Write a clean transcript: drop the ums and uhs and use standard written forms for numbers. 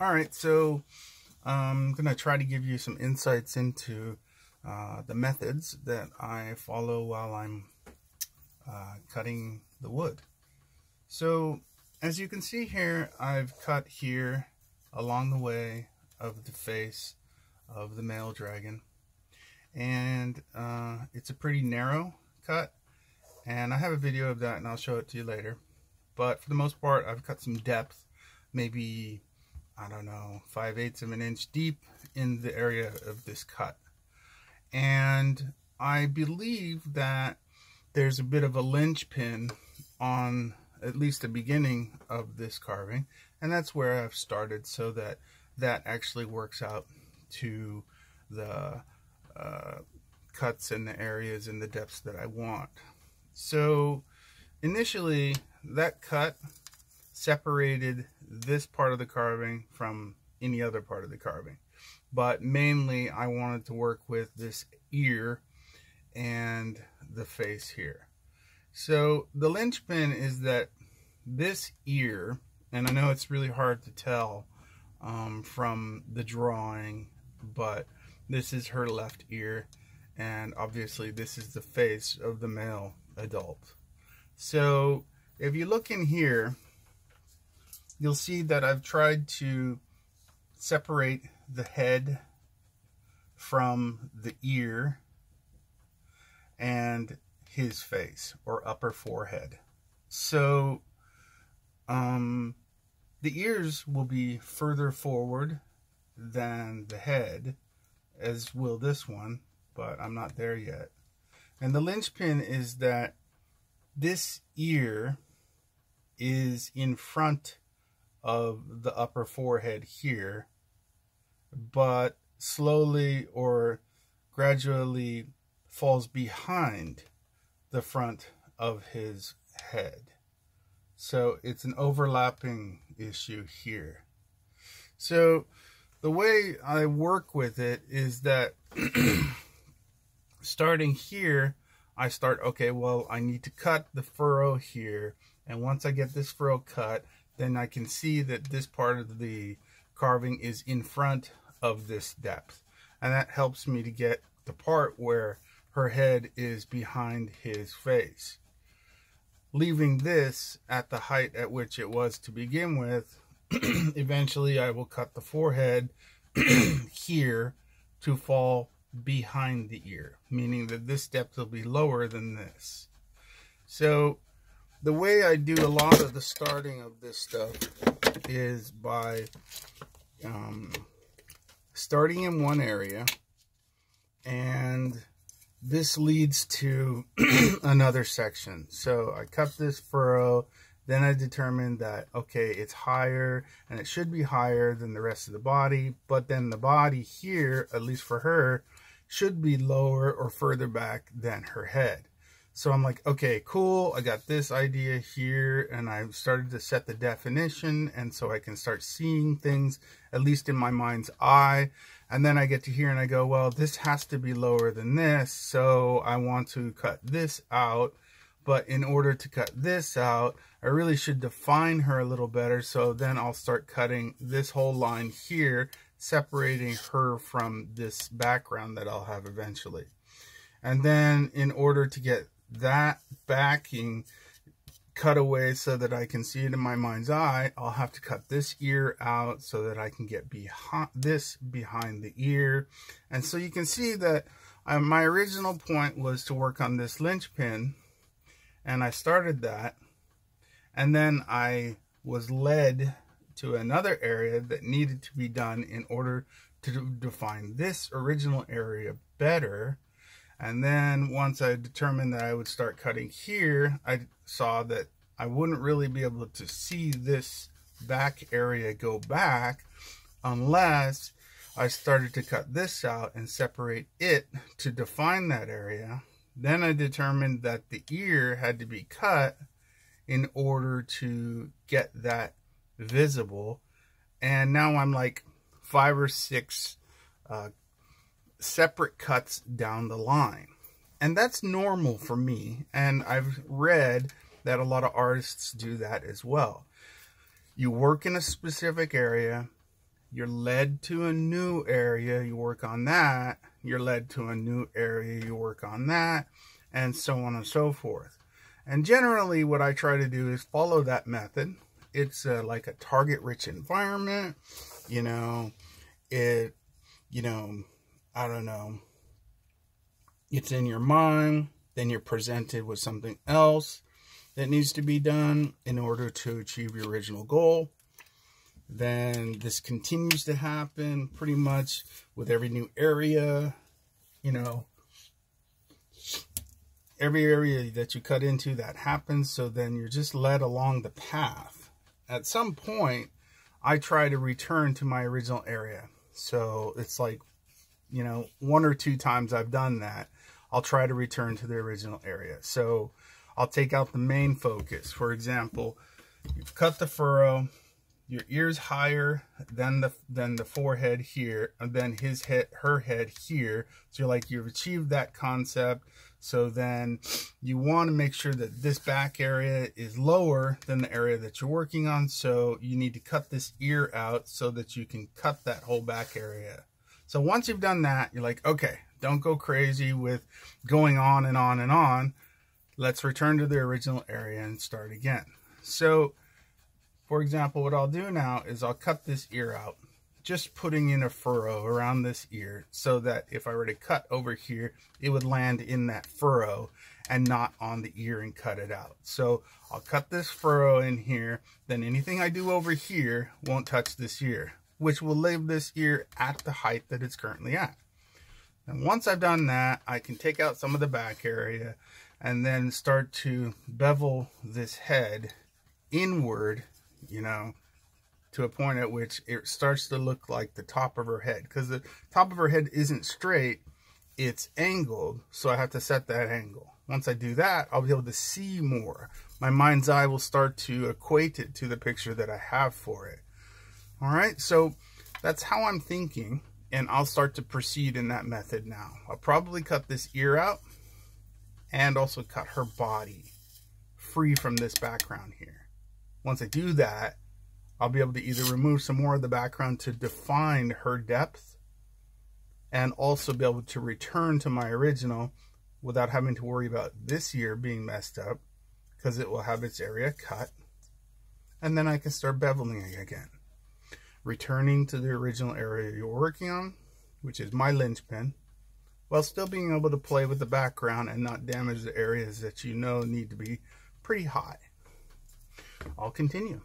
Alright, so I'm going to try to give you some insights into the methods that I follow while I'm cutting the wood. So as you can see here, I've cut here along the way of the face of the male dragon, and it's a pretty narrow cut, and I have a video of that and I'll show it to you later. But for the most part, I've cut some depth, maybe, I don't know, 5/8 of an inch deep in the area of this cut. And I believe that there's a bit of a linchpin on at least the beginning of this carving, and that's where I've started, so that that actually works out to the cuts and the areas and the depths that I want. So initially that cut separated this part of the carving from any other part of the carving, but mainly I wanted to work with this ear and the face here. So the linchpin is that this ear, and I know it's really hard to tell from the drawing, but this is her left ear, and obviously this is the face of the male adult. So if you look in here, you'll see that I've tried to separate the head from the ear and his face, or upper forehead. So the ears will be further forward than the head, as will this one, but I'm not there yet. And the linchpin is that this ear is in front of the upper forehead here, but slowly or gradually falls behind the front of his head. So it's an overlapping issue here. So the way I work with it is that starting here, I start, okay, well, I need to cut the furrow here, and once I get this furrow cut, then I can see that this part of the carving is in front of this depth, and that helps me to get the part where her head is behind his face, leaving this at the height at which it was to begin with. Eventually I will cut the forehead here to fall behind the ear, meaning that this depth will be lower than this. So the way I do a lot of the starting of this stuff is by starting in one area, and this leads to another section. So I cut this furrow, then I determined that, okay, it's higher, and it should be higher than the rest of the body, but then the body here, at least for her, should be lower or further back than her head. So I'm like, okay, cool, I got this idea here, and I've started to set the definition, and so I can start seeing things, at least in my mind's eye. And then I get to here and I go, well, this has to be lower than this, so I want to cut this out. But in order to cut this out, I really should define her a little better. So then I'll start cutting this whole line here, separating her from this background that I'll have eventually. And then in order to get that backing cut away so that I can see it in my mind's eye, I'll have to cut this ear out so that I can get behind the ear. And so you can see that my original point was to work on this linchpin, and I started that, and then I was led to another area that needed to be done in order to define this original area better. And then once I determined that I would start cutting here, I saw that I wouldn't really be able to see this back area go back unless I started to cut this out and separate it to define that area. Then I determined that the ear had to be cut in order to get that visible. And now I'm like 5 or 6 separate cuts down the line. And that's normal for me, and I've read that a lot of artists do that as well. You work in a specific area, You're led to a new area, you work on that. You're led to a new area, you work on that, and so on and so forth. And generally what I try to do is follow that method. It's like a target-rich environment, I don't know, it's in your mind, then you're presented with something else that needs to be done in order to achieve your original goal. Then this continues to happen pretty much with every new area, every area that you cut into, that happens. So then you're just led along the path. At some point, I try to return to my original area. So it's like, 1 or 2 times I've done that, I'll try to return to the original area. So I'll take out the main focus. For example, you've cut the furrow, your ear's higher than the forehead here, and then her head here. So you've achieved that concept. So then you want to make sure that this back area is lower than the area that you're working on. So you need to cut this ear out so that you can cut that whole back area. So once you've done that, you're like, okay, don't go crazy with going on and on and on. Let's return to the original area and start again. So for example, what I'll do now is I'll cut this ear out, just putting in a furrow around this ear so that if I were to cut over here, it would land in that furrow and not on the ear and cut it out. So I'll cut this furrow in here, then anything I do over here won't touch this ear, which will leave this ear at the height that it's currently at. And once I've done that, I can take out some of the back area and then start to bevel this head inward, to a point at which it starts to look like the top of her head, because the top of her head isn't straight, it's angled. So I have to set that angle. Once I do that, I'll be able to see more. My mind's eye will start to equate it to the picture that I have for it. All right, so that's how I'm thinking, and I'll start to proceed in that method now. I'll probably cut this ear out and also cut her body free from this background here. Once I do that, I'll be able to either remove some more of the background to define her depth and also be able to return to my original without having to worry about this ear being messed up, because it will have its area cut. And then I can start beveling it again, returning to the original area you're working on, which is my linchpin, while still being able to play with the background and not damage the areas that need to be pretty high. I'll continue.